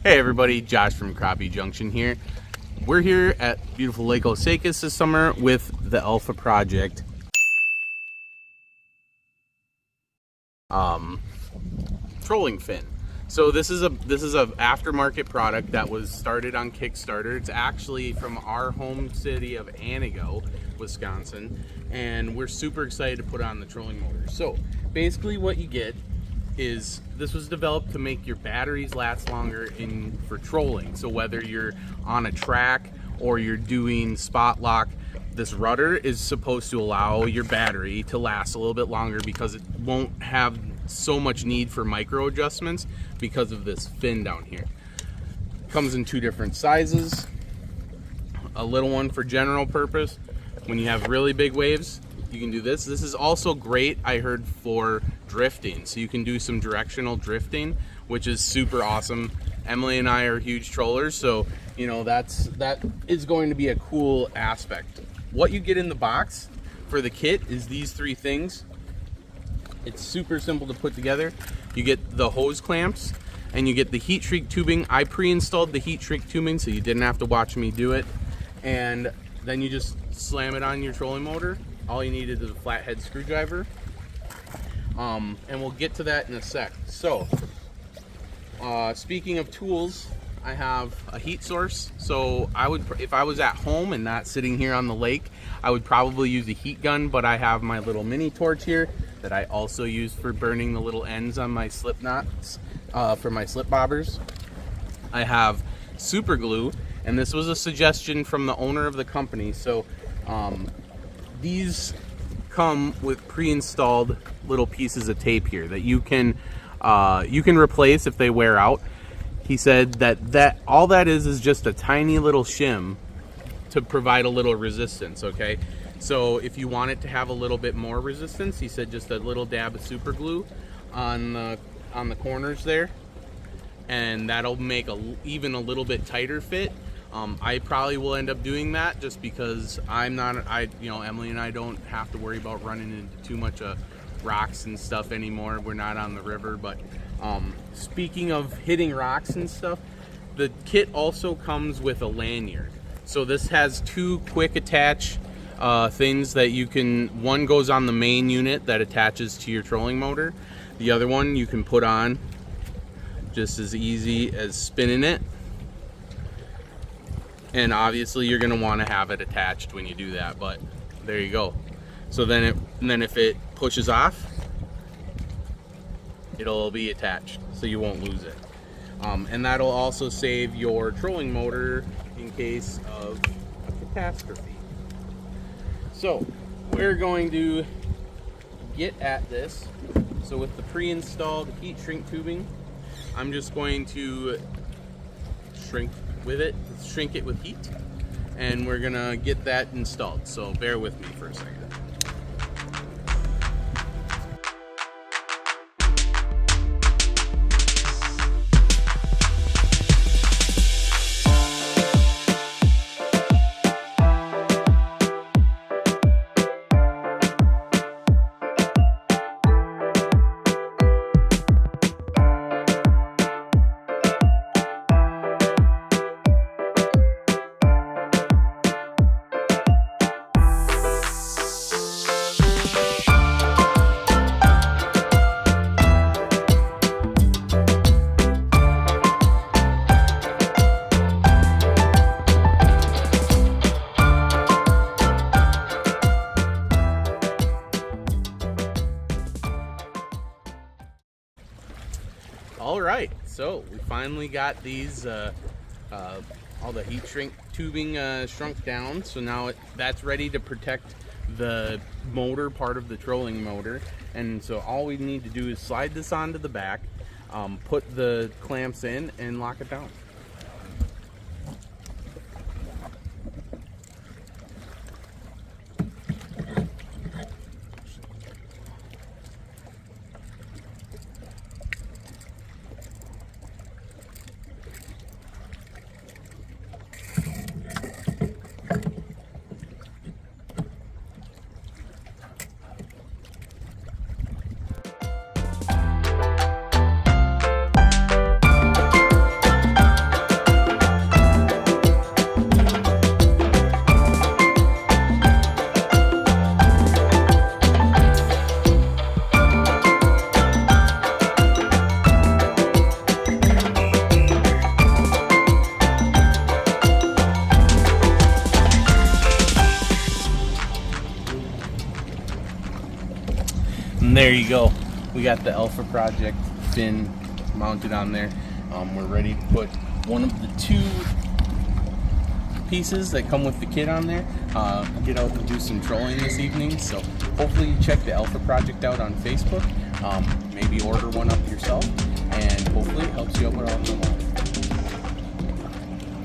Hey everybody, Josh from Crappie Junction here. We're here at beautiful Lake Osakis this summer with the Alpha Project trolling fin. So this is a aftermarket product that was started on Kickstarter. It's actually from our home city of Anago, Wisconsin, and we're super excited to put on the trolling motor. So basically what you get is this was developed to make your batteries last longer for trolling. So whether you're on a track or you're doing spot lock, this rudder is supposed to allow your battery to last a little bit longer because it won't have so much need for micro adjustments because of this fin down here. Comes in two different sizes. A little one for general purpose. When you have really big waves, you can do this. This is also great, I heard, for drifting. So you can do some directional drifting, which is super awesome. Emily and I are huge trollers, so you know that is going to be a cool aspect. What you get in the box for the kit is these three things. It's super simple to put together. You get the hose clamps and you get the heat shrink tubing. I pre-installed the heat shrink tubing so you didn't have to watch me do it. And then you just slam it on your trolling motor. All you need is a flathead screwdriver. And we'll get to that in a sec. So, speaking of tools, I have a heat source. So if I was at home and not sitting here on the lake, I would probably use a heat gun, but I have my little mini torch here that I also use for burning the little ends on my slip knots, for my slip bobbers. I have super glue, and this was a suggestion from the owner of the company. So, these come with pre-installed little pieces of tape here that you can replace if they wear out. He said that all that is just a tiny little shim to provide a little resistance, okay? So if you want it to have a little bit more resistance, he said just a little dab of super glue on the corners there, and that'll make even a little bit tighter fit. I probably will end up doing that just because Emily and I don't have to worry about running into too much rocks and stuff anymore. We're not on the river. But speaking of hitting rocks and stuff, the kit also comes with a lanyard. So this has two quick attach things that you can, one goes on the main unit that attaches to your trolling motor. The other one you can put on just as easy as spinning it. And obviously you're going to want to have it attached when you do that, but there you go. So then if it pushes off, it'll be attached so you won't lose it. And that'll also save your trolling motor in case of a catastrophe. So we're going to get at this. So with the pre-installed heat shrink tubing, I'm just going to shrink it with heat, and we're gonna get that installed, so bear with me for a second. All right, so we finally got these all the heat shrink tubing shrunk down. So now that's ready to protect the motor part of the trolling motor. And so all we need to do is slide this onto the back, put the clamps in, and lock it down. And there you go. We got the Alpha Project fin mounted on there. We're ready to put one of the 2 pieces that come with the kit on there. Get out and do some trolling this evening. So hopefully you check the Alpha Project out on Facebook. Maybe order one up yourself, and hopefully it helps you out with all the